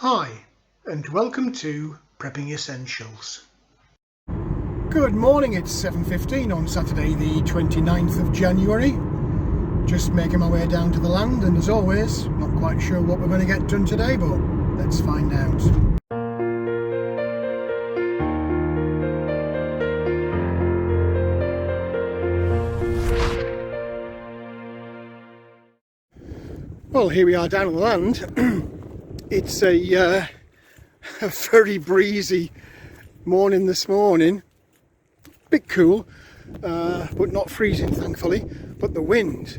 Hi, and welcome to Prepping Essentials. Good morning, it's 7:15 on Saturday the 29th of January. Just making my way down to the land, and as always, not quite sure what we're going to get done today, but let's find out. Well, here we are down on the land. It's a very breezy morning this morning. Bit cool, but not freezing, thankfully. But the wind,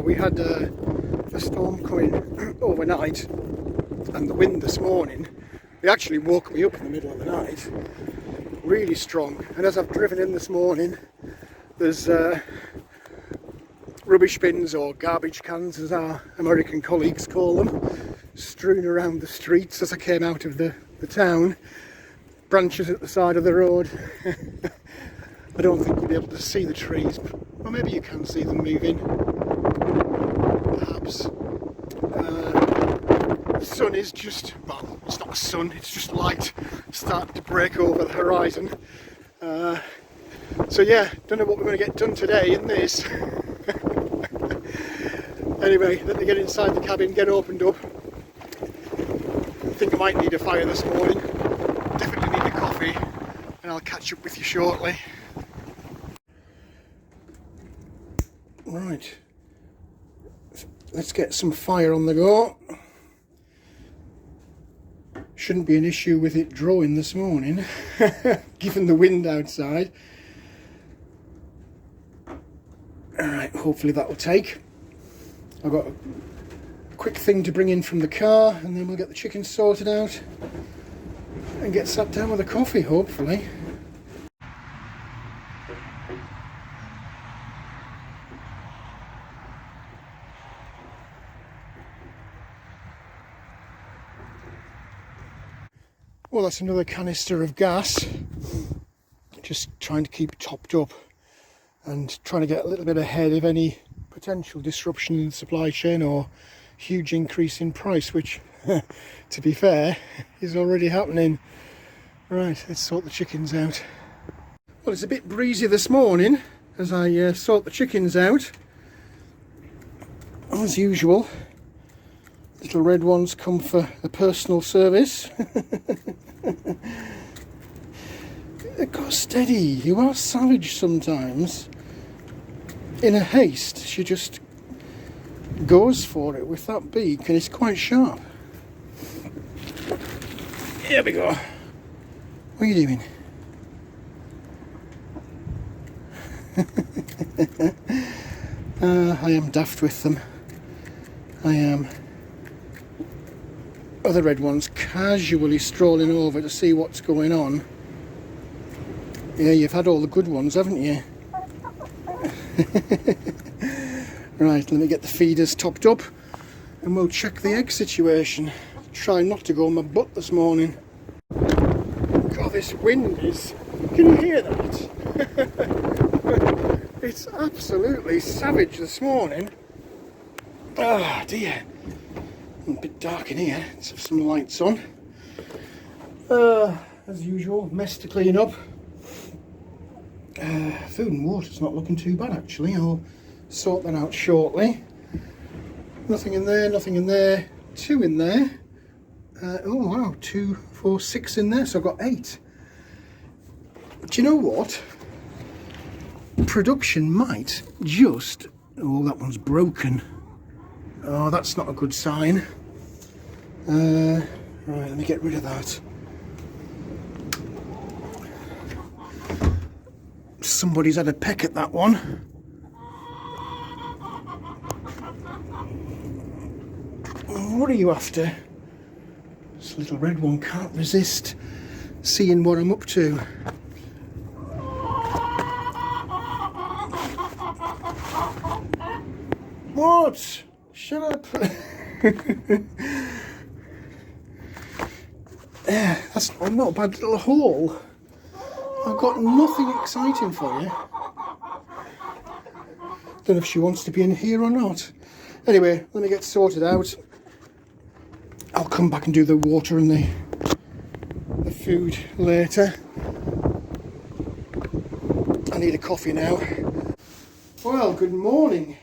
we had a storm coming overnight, and the wind this morning, it actually woke me up in the middle of the night. Really strong. And as I've driven in this morning, there's rubbish bins, or garbage cans as our American colleagues call them, strewn around the streets as I came out of the town. Branches at the side of the road. I don't think you'll be able to see the trees, or maybe you can see them moving, perhaps. The sun is just, well, it's not a sun, it's just light starting to break over the horizon. So yeah, don't know what we're going to get done today in this. Anyway, let me get inside the cabin, get opened up. I think I might need a fire this morning. Definitely need a coffee, and I'll catch up with you shortly. Right, let's get some fire on the go. Shouldn't be an issue with it drawing this morning, given the wind outside. Alright, hopefully that will take. I've got a quick thing to bring in from the car, and then we'll get the chickens sorted out and get sat down with a coffee, hopefully. Well, that's another canister of gas. Just trying to keep topped up and trying to get a little bit ahead of any potential disruption in the supply chain or huge increase in price, which, to be fair, is already happening. Right, let's sort the chickens out. Well, it's a bit breezy this morning as I sort the chickens out. As usual, little red ones come for a personal service. Go steady, you are savage sometimes. In a haste, she just goes for it with that beak, and it's quite sharp. Here we go. What are you doing? I am daft with them. I am. Other red ones casually strolling over to see what's going on. Yeah, you've had all the good ones, haven't you? Right, let me get the feeders topped up and we'll check the egg situation. Try not to go on my butt this morning. God, this wind is... Can you hear that? It's absolutely savage this morning. Oh dear. A bit dark in here. Let's have some lights on. As usual, mess to clean up. Food and water's not looking too bad actually. I'll sort that out shortly. Nothing in there, nothing in there. 2 in there. Oh wow, 2, 4, 6 in there, so I've got 8. Do you know what? Production might just... Oh, that one's broken. Oh, that's not a good sign. Right, let me get rid of that. Somebody's had a peck at that one. What are you after? This little red one can't resist seeing what I'm up to. What? Shut up. Yeah, that's not a bad little haul. I've got nothing exciting for you. Don't know if she wants to be in here or not. Anyway, let me get sorted out. I'll come back and do the water and the food later. I need a coffee now. Well, good morning.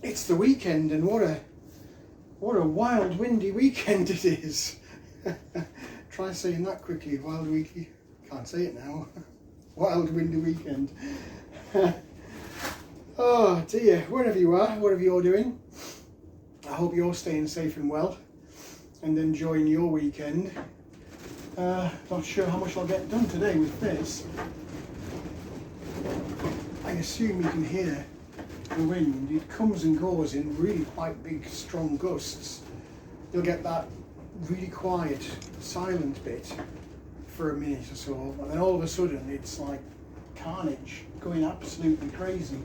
It's the weekend, and what a wild, windy weekend it is. Try saying that quickly. Wild, windy. Can't say it now. Wild, windy weekend. Oh dear. Wherever you are, whatever you're doing, I hope you're staying safe and well and enjoying your weekend. Not sure how much I'll get done today with this. I assume you can hear the wind. It comes and goes in really quite big, strong gusts. You'll get that really quiet, silent bit for a minute or so, and then all of a sudden it's like carnage, going absolutely crazy.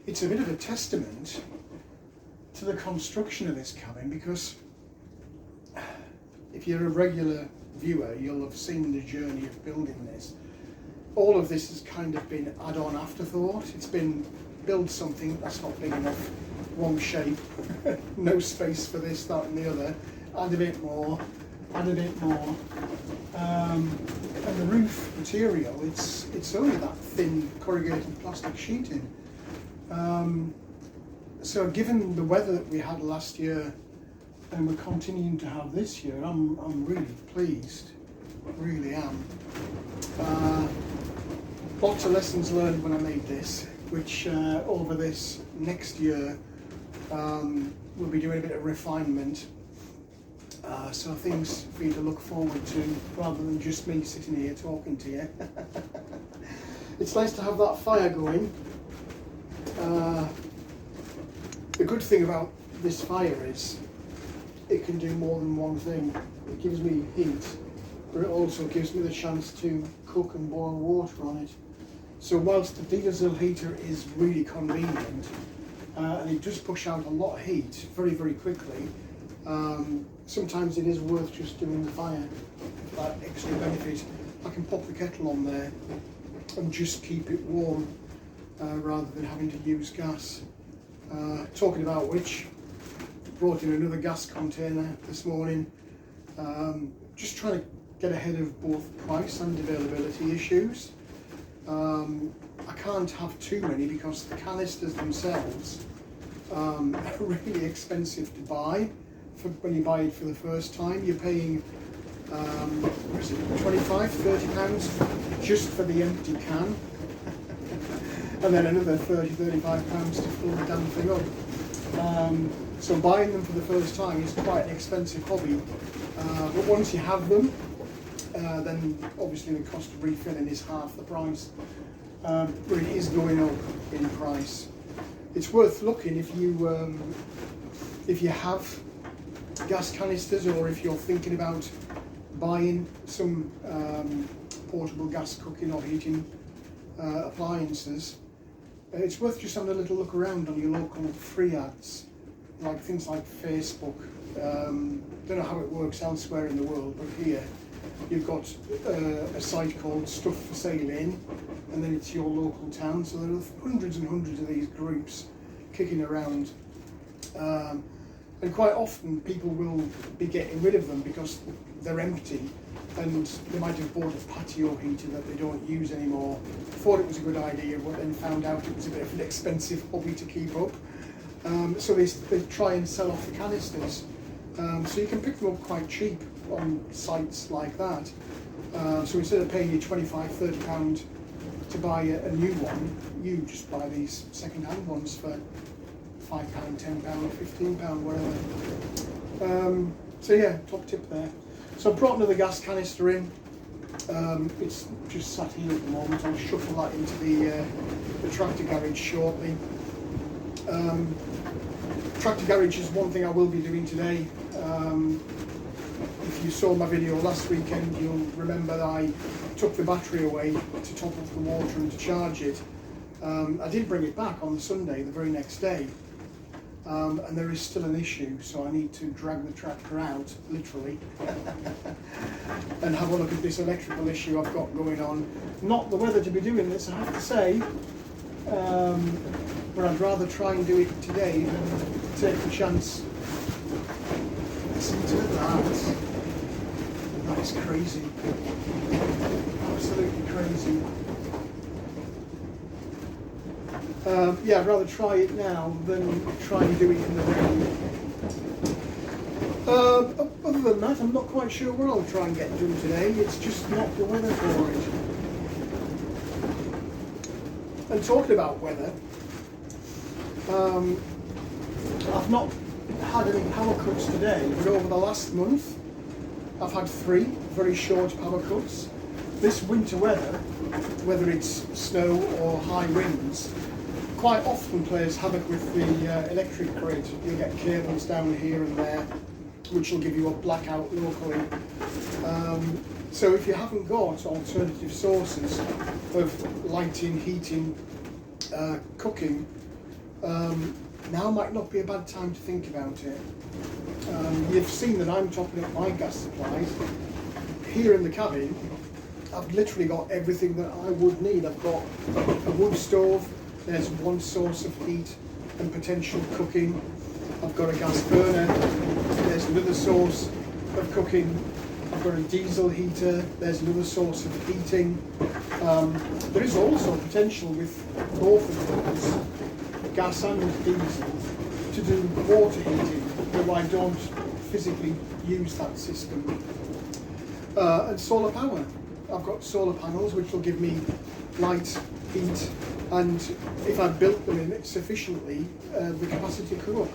It's a bit of a testament to the construction of this cabin, because if you're a regular viewer, you'll have seen the journey of building this. All of this has kind of been add-on afterthought. It's been build something that's not big enough, wrong shape, no space for this, that and the other, add a bit more, add a bit more. And the roof material, it's only that thin corrugated plastic sheeting. So given the weather that we had last year and we're continuing to have this year, I'm really pleased, really am. Lots of lessons learned when I made this, which over this next year we'll be doing a bit of refinement. So things for you to look forward to, rather than just me sitting here talking to you. It's nice to have that fire going. The good thing about this fire is it can do more than one thing. It gives me heat, but it also gives me the chance to cook and boil water on it. So whilst the diesel heater is really convenient, and it does push out a lot of heat very, very quickly, sometimes it is worth just doing the fire for that extra benefit. I can pop the kettle on there and just keep it warm rather than having to use gas. Talking about which, brought in another gas container this morning, just trying to get ahead of both price and availability issues. I can't have too many because the canisters themselves are really expensive to buy. When you buy it for the first time, you're paying what is it, 25, 30 pounds just for the empty can, and then another 30, 35 pounds to fill the damn thing up. So buying them for the first time is quite an expensive hobby, but once you have them, then obviously the cost of refilling is half the price. But it is going up in price. It's worth looking if you have gas canisters, or if you're thinking about buying some portable gas cooking or heating appliances. It's worth just having a little look around on your local free ads, like things like Facebook. Don't know how it works elsewhere in the world, but here you've got a site called Stuff for Sale In, and then it's your local town. So there are hundreds and hundreds of these groups kicking around. And quite often people will be getting rid of them because they're empty, and they might have bought a patio heater that they don't use anymore, thought it was a good idea, but then found out it was a bit of an expensive hobby to keep up. So they try and sell off the canisters. So you can pick them up quite cheap on sites like that. So instead of paying you 25, 30 pound to buy a new one, you just buy these second-hand ones for £5, £10, £15, whatever. So yeah, top tip there. So I brought another gas canister in. It's just sat here at the moment. I'll shuffle that into the tractor garage shortly. Tractor garage is one thing I will be doing today. If you saw my video last weekend, you'll remember that I took the battery away to top up the water and to charge it. I did bring it back on Sunday, the very next day. And there is still an issue, so I need to drag the tractor out, literally, and have a look at this electrical issue I've got going on. Not the weather to be doing this, I have to say. but I'd rather try and do it today than take the chance. Listen to that. That is crazy. Absolutely crazy. Yeah, I'd rather try it now than try and do it in the rain. Other than that, I'm not quite sure what I'll try and get done today. It's just not the weather for it. And talking about weather, I've not had any power cuts today, but over the last month I've had 3 very short power cuts. This winter weather, whether it's snow or high winds, quite often plays havoc with the electric grid. You'll get cables down here and there which will give you a blackout locally. So if you haven't got alternative sources of lighting, heating, cooking, now might not be a bad time to think about it. You've seen that I'm topping up my gas supplies. Here in the cabin, I've literally got everything that I would need. I've got a wood stove, there's one source of heat and potential cooking. I've got a gas burner, there's another source of cooking. I've got a diesel heater, there's another source of heating. There is also potential with both of those, gas and diesel, to do water heating, though I don't physically use that system. And solar power. I've got solar panels which will give me light, heat, and if I've built them in it sufficiently, the capacity to cook.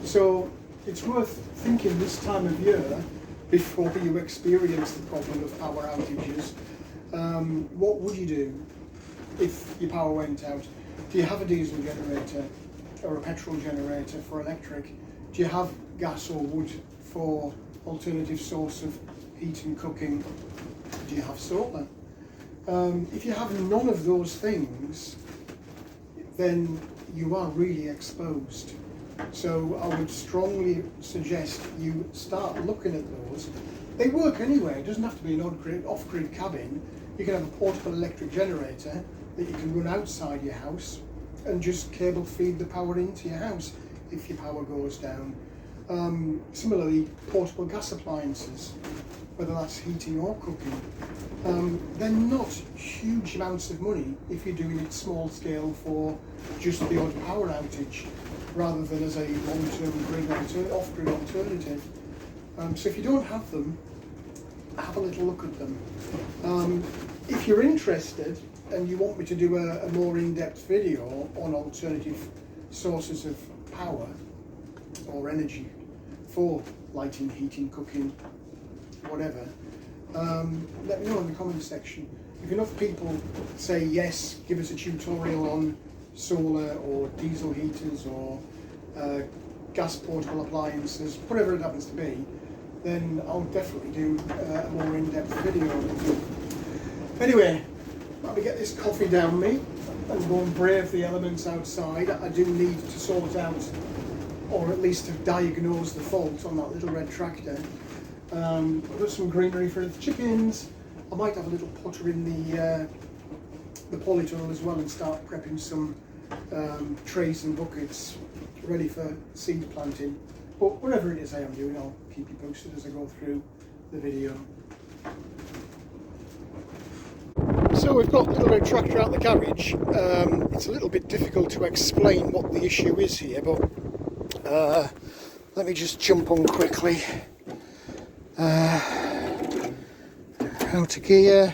So it's worth thinking this time of year, before you experience the problem of power outages, what would you do if your power went out? Do you have a diesel generator or a petrol generator for electric? Do you have gas or wood for alternative source of heat and cooking? Do you have solar? If you have none of those things, then you are really exposed. So I would strongly suggest you start looking at those. They work anyway. It doesn't have to be an off-grid cabin. You can have a portable electric generator that you can run outside your house and just cable feed the power into your house if your power goes down. Similarly, portable gas appliances, whether that's heating or cooking, they're not huge amounts of money if you're doing it small scale for just the odd power outage, rather than as a long-term off-grid alternative. So if you don't have them, have a little look at them. If you're interested and you want me to do a more in-depth video on alternative sources of power or energy for lighting, heating, cooking, whatever, let me know in the comments section. If enough people say yes, give us a tutorial on solar or diesel heaters or gas portable appliances, whatever it happens to be, then I'll definitely do a more in-depth video on it. Anyway, let me get this coffee down me and go and brave the elements outside. I do need to sort out, or at least to diagnose the fault on that little red tractor. I've got some greenery for the chickens. I might have a little putter in the polytunnel as well and start prepping some trays and buckets ready for seed planting. But whatever it is I am doing, I'll keep you posted as I go through the video. So we've got the little red tractor out the garage. It's a little bit difficult to explain what the issue is here, but let me just jump on quickly. Out of gear.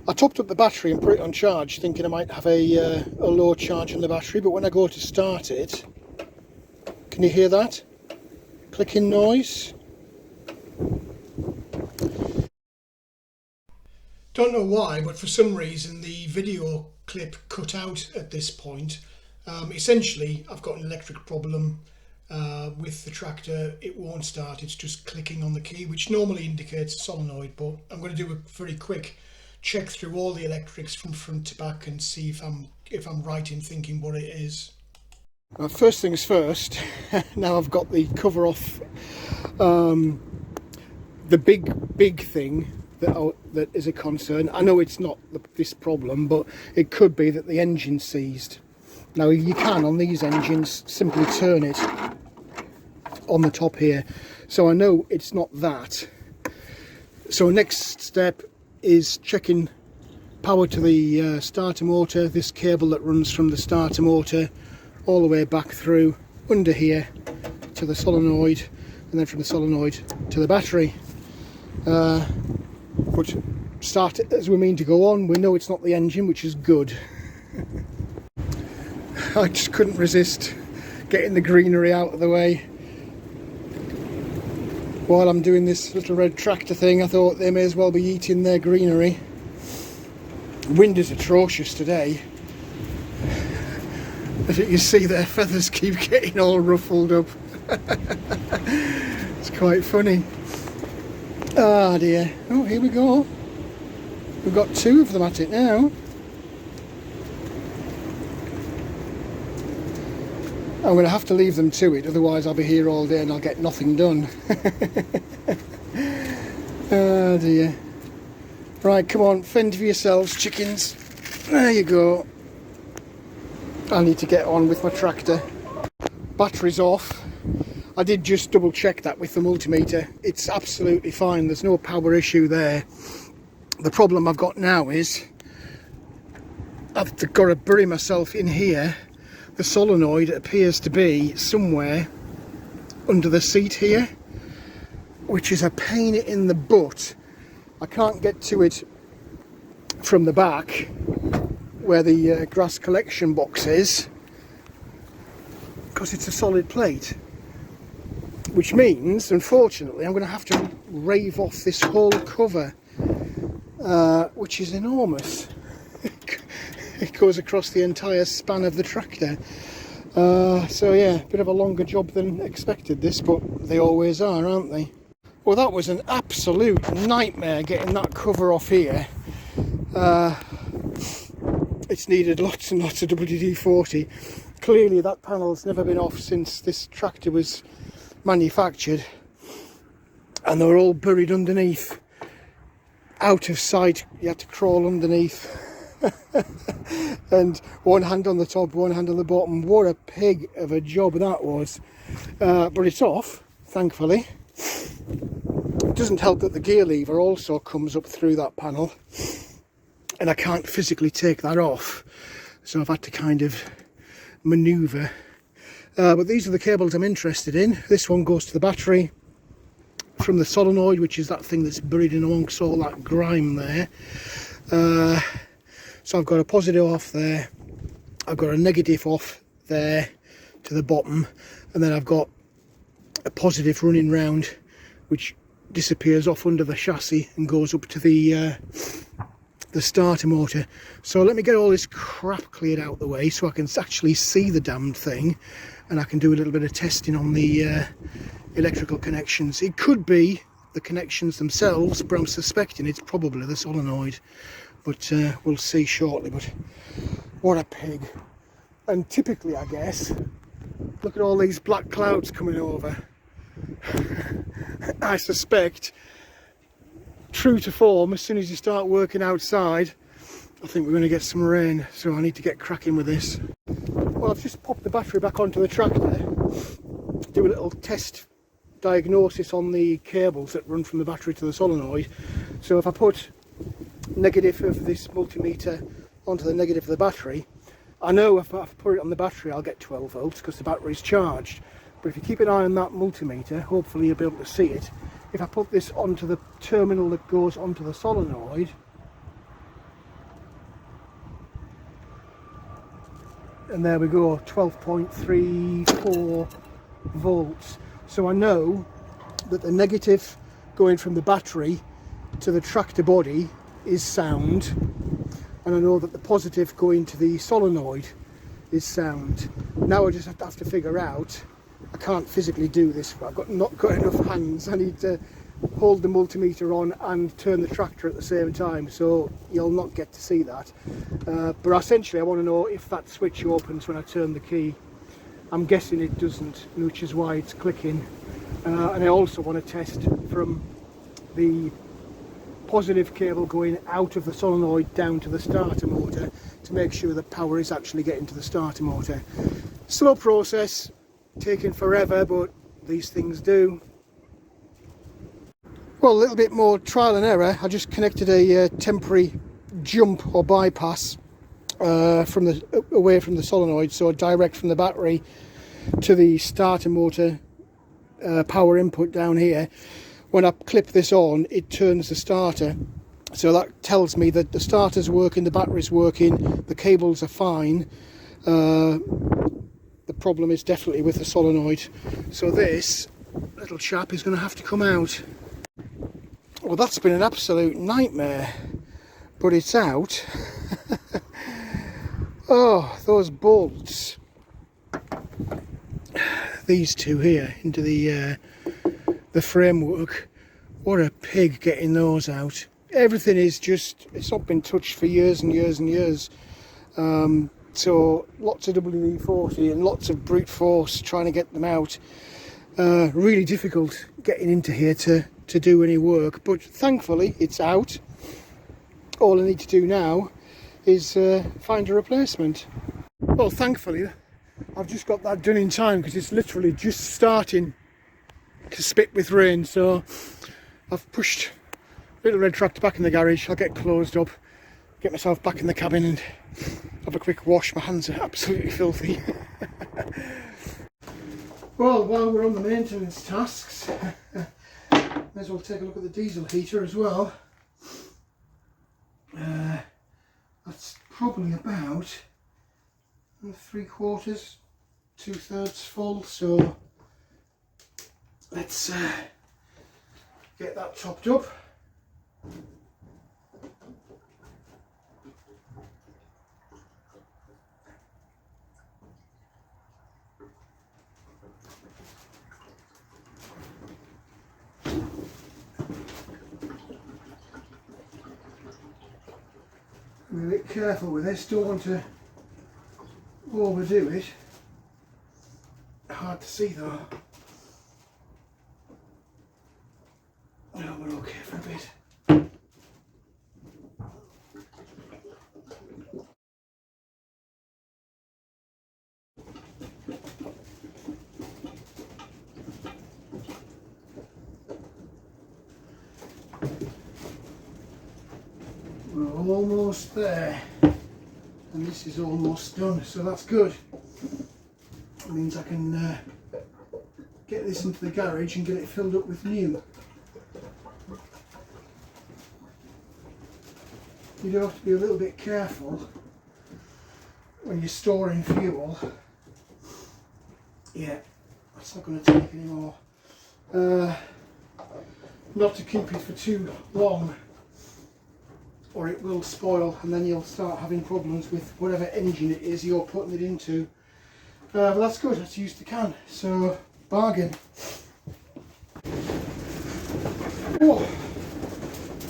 I topped up the battery and put it on charge, thinking I might have a low charge on the battery, but when I go to start it, can you hear that? Clicking noise. Don't know why, but for some reason the video clip cut out at this point. Essentially, I've got an electric problem with the tractor. It won't start, it's just clicking on the key, which normally indicates a solenoid, but I'm going to do a very quick check through all the electrics from front to back and see if I'm right in thinking what it is. First things first, now I've got the cover off, the big thing that is a concern. I know it's not this problem, but it could be that the engine's seized. Now you can, on these engines, simply turn it on the top here, so I know it's not that. So next step is checking power to the starter motor, this cable that runs from the starter motor all the way back through under here to the solenoid, and then from the solenoid to the battery. But start it as we mean to go on. We know it's not the engine, which is good. I just couldn't resist getting the greenery out of the way. While I'm doing this little red tractor thing, I thought they may as well be eating their greenery. Wind is atrocious today. As you see, their feathers keep getting all ruffled up. It's quite funny. Ah dear. Oh, here we go. We've got two of them at it now. I'm going to have to leave them to it, otherwise I'll be here all day and I'll get nothing done. Oh dear. Right, come on, fend for yourselves, chickens. There you go. I need to get on with my tractor. Battery's off. I did just double check that with the multimeter. It's absolutely fine, there's no power issue there. The problem I've got now is I've got to bury myself in here. The solenoid appears to be somewhere under the seat here, which is a pain in the butt. I can't get to it from the back where the grass collection box is, because it's a solid plate, which means unfortunately I'm going to have to rave off this whole cover, which is enormous. It goes across the entire span of the tractor. So yeah, a bit of a longer job than expected this, but they always are, aren't they? Well, that was an absolute nightmare getting that cover off here. It's needed lots and lots of WD-40. Clearly that panel's never been off since this tractor was manufactured, and they were all buried underneath, out of sight. You had to crawl underneath. And one hand on the top, one hand on the bottom. What a pig of a job that was. But it's off, thankfully. It doesn't help that the gear lever also comes up through that panel, and I can't physically take that off, so I've had to kind of manoeuvre. But these are the cables I'm interested in. This one goes to the battery from the solenoid, which is that thing that's buried in amongst all that grime there. So I've got a positive off there, I've got a negative off there to the bottom, and then I've got a positive running round which disappears off under the chassis and goes up to the starter motor. So let me get all this crap cleared out the way so I can actually see the damned thing, and I can do a little bit of testing on the electrical connections. It could be the connections themselves, but I'm suspecting it's probably the solenoid. But we'll see shortly. But what a pig. And typically, I guess, look at all these black clouds coming over. I suspect, true to form, as soon as you start working outside, I think we're going to get some rain, so I need to get cracking with this. Well, I've just popped the battery back onto the tractor, do a little test diagnosis on the cables that run from the battery to the solenoid. So if I put negative of this multimeter onto the negative of the battery, I know if I put it on the battery I'll get 12 volts because the battery's charged. But if you keep an eye on that multimeter, hopefully you'll be able to see it. If I put this onto the terminal that goes onto the solenoid, and there we go, 12.34 volts. So I know that the negative going from the battery to the tractor body is sound, and I know that the positive going to the solenoid is sound. Now I just have to figure out, I can't physically do this, I've not got enough hands. I need to hold the multimeter on and turn the tractor at the same time, so you'll not get to see that. But essentially I want to know if that switch opens when I turn the key. I'm guessing it doesn't, which is why it's clicking. And I also want to test from the positive cable going out of the solenoid down to the starter motor to make sure the power is actually getting to the starter motor. Slow process, taking forever, but these things do. Well, a little bit more trial and error. I just connected a temporary jump or bypass away from the solenoid, so direct from the battery to the starter motor power input down here. When I clip this on, it turns the starter, so that tells me that the starter's working, the battery's working, the cables are fine. The problem is definitely with the solenoid, so this little chap is going to have to come out. Well, that's been an absolute nightmare, but it's out. Oh, those bolts, these two here into the framework, what a pig getting those out. Everything is just, it's not been touched for years and years and years, so lots of WD-40 and lots of brute force trying to get them out. Really difficult getting into here to do any work, but thankfully it's out. All I need to do now is find a replacement. Well, thankfully I've just got that done in time, because it's literally just starting to spit with rain, so I've pushed little red tractor back in the garage. I'll get closed up, get myself back in the cabin and have a quick wash. My hands are absolutely filthy. Well, while we're on the maintenance tasks, may as well take a look at the diesel heater as well. That's probably about 3/4, 2/3 full, so let's get that topped up. I'm a bit careful with this, don't want to overdo it. Hard to see though. No, we're okay for a bit. We're almost there, and this is almost done, so that's good. It means I can get this into the garage and get it filled up with new. You do have to be a little bit careful when you're storing fuel. Yeah, that's not going to take any more. Not to keep it for too long, or it will spoil, and then you'll start having problems with whatever engine it is you're putting it into. But that's good, that's used the can, so bargain. Oh,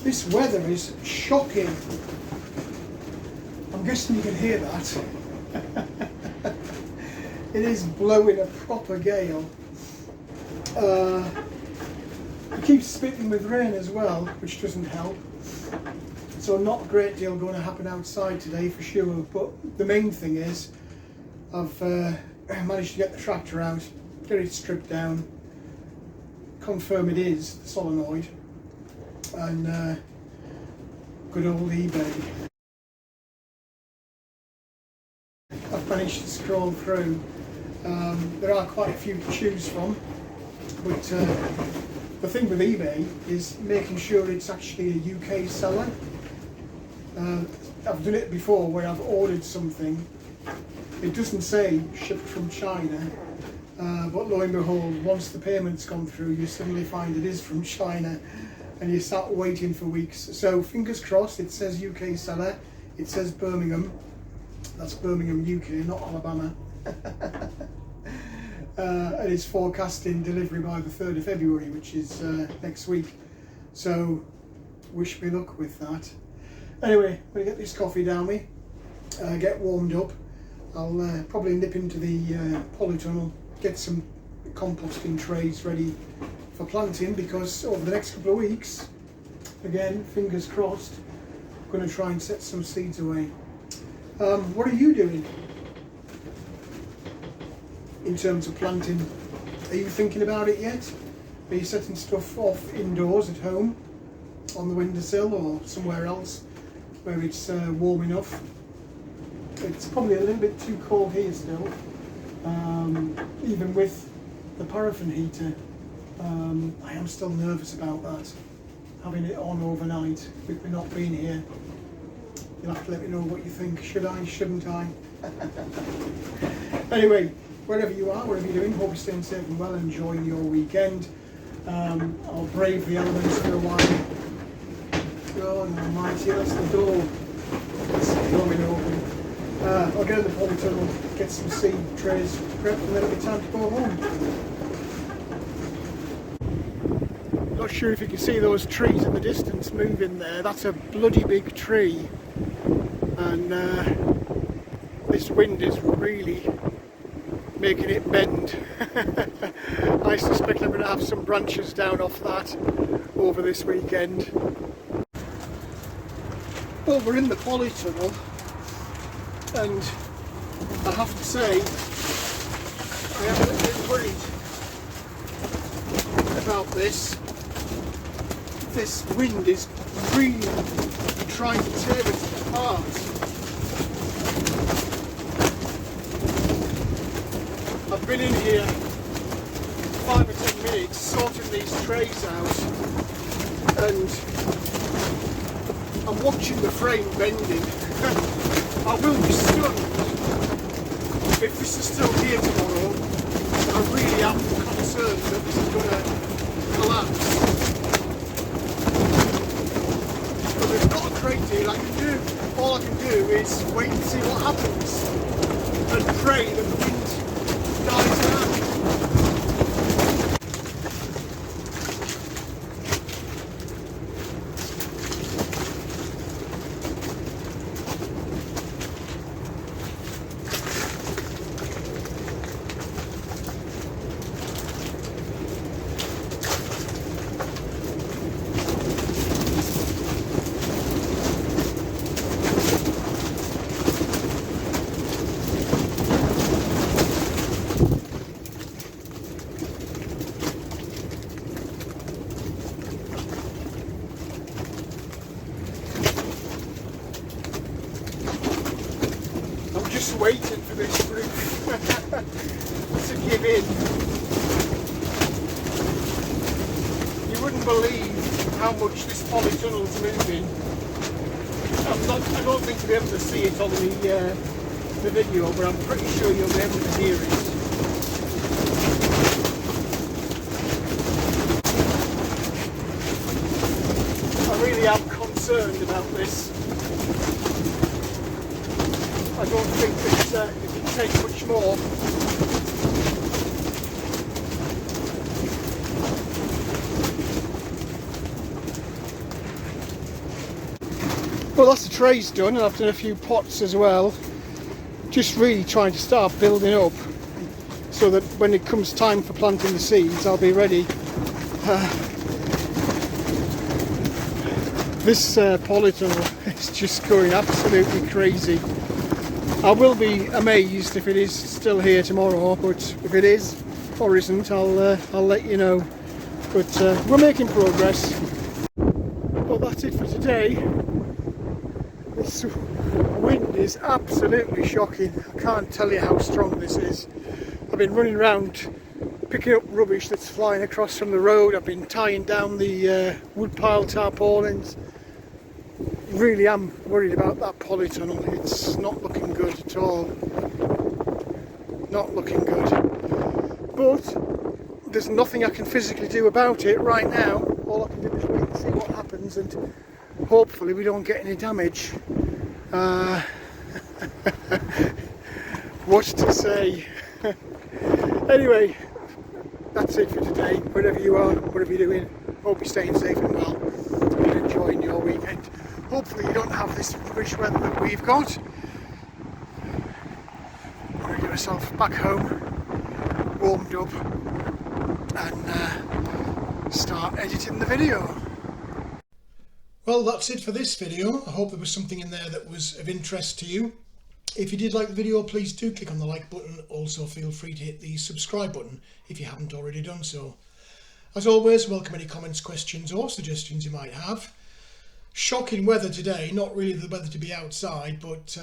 this weather is shocking. I'm guessing you can hear that. It is blowing a proper gale. It keeps spitting with rain as well, which doesn't help. So not a great deal going to happen outside today for sure, but the main thing is I've managed to get the tractor out, get it stripped down, confirm it is the solenoid, and good old eBay. I've managed to scroll through. There are quite a few to choose from, but the thing with eBay is making sure it's actually a UK seller. I've done it before where I've ordered something, it doesn't say shipped from China, but lo and behold, once the payment's gone through, you suddenly find it is from China, and you start waiting for weeks. So fingers crossed, it says UK seller, it says Birmingham, that's Birmingham UK, not Alabama. And it's forecasting delivery by the 3rd of February, which is next week, so wish me luck with that. Anyway, I'm going to get this coffee down me, get warmed up. I'll probably nip into the polytunnel, get some composting trays ready for planting, because over the next couple of weeks again, fingers crossed. I'm going to try and set some seeds away. What are you doing in terms of planting? Are you thinking about it yet? Are you setting stuff off indoors at home, on the windowsill or somewhere else where it's warm enough? It's probably a little bit too cold here still, even with the paraffin heater. I am still nervous about that, having it on overnight with me not being here. You'll have to let me know what you think. Should I, shouldn't I? Anyway, wherever you are, whatever you're doing, hope you're staying safe and well, enjoying your weekend. I'll brave the elements for a while. God almighty, that's the door. It's coming open. I'll get in the polytunnel, get some seed trays prepped, and then it'll be time to go home. Not sure if you can see those trees in the distance moving there. That's a bloody big tree, and this wind is really making it bend. I suspect I'm going to have some branches down off that over this weekend. Well, we're in the polytunnel, and I have to say I am a little bit worried about this. This wind is really trying to tear it apart. I've been in here 5 or 10 minutes sorting these trays out, and I'm watching the frame bending. I will be stunned if this is still here tomorrow. I really am concerned that this is going to collapse. But there's not a great deal I can do. All I can do is wait and see what happens and pray that the wind dies down. Just waiting for this roof to give in. You wouldn't believe how much this polytunnel's moving. I don't think you'll be able to see it on the video, but I'm pretty sure you'll be able to hear it. I really am concerned about this. I don't think that it can take much more. Well, that's the trays done, and I've done a few pots as well. Just really trying to start building up so that when it comes time for planting the seeds, I'll be ready. This polytunnel is just going absolutely crazy. I will be amazed if it is still here tomorrow, but if it is or isn't, I'll let you know. But we're making progress. Well, that's it for today. This wind is absolutely shocking. I can't tell you how strong this is. I've been running around picking up rubbish that's flying across from the road. I've been tying down the woodpile tarpaulins. Really am worried about that polytunnel. It's not looking good at all. Not looking good. But there's nothing I can physically do about it right now. All I can do is wait and see what happens, and hopefully we don't get any damage. What to say? Anyway, that's it for today. Wherever you are, whatever you're doing, hope you're staying safe and well and enjoying your weekend. Hopefully you don't have this rubbish weather that we've got. I'm going to get myself back home, warmed up, and start editing the video. Well, that's it for this video. I hope there was something in there that was of interest to you. If you did like the video, please do click on the like button. Also feel free to hit the subscribe button if you haven't already done so. As always, welcome any comments, questions or suggestions you might have. Shocking weather today, not really the weather to be outside, but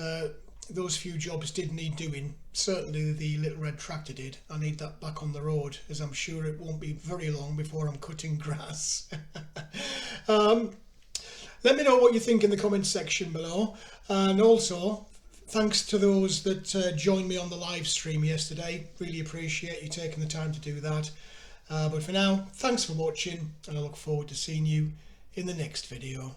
those few jobs did need doing. Certainly the little red tractor did. I need that back on the road, as I'm sure it won't be very long before I'm cutting grass. Let me know what you think in the comments section below, and also thanks to those that joined me on the live stream yesterday. Really appreciate you taking the time to do that. But for now, thanks for watching, and I look forward to seeing you in the next video.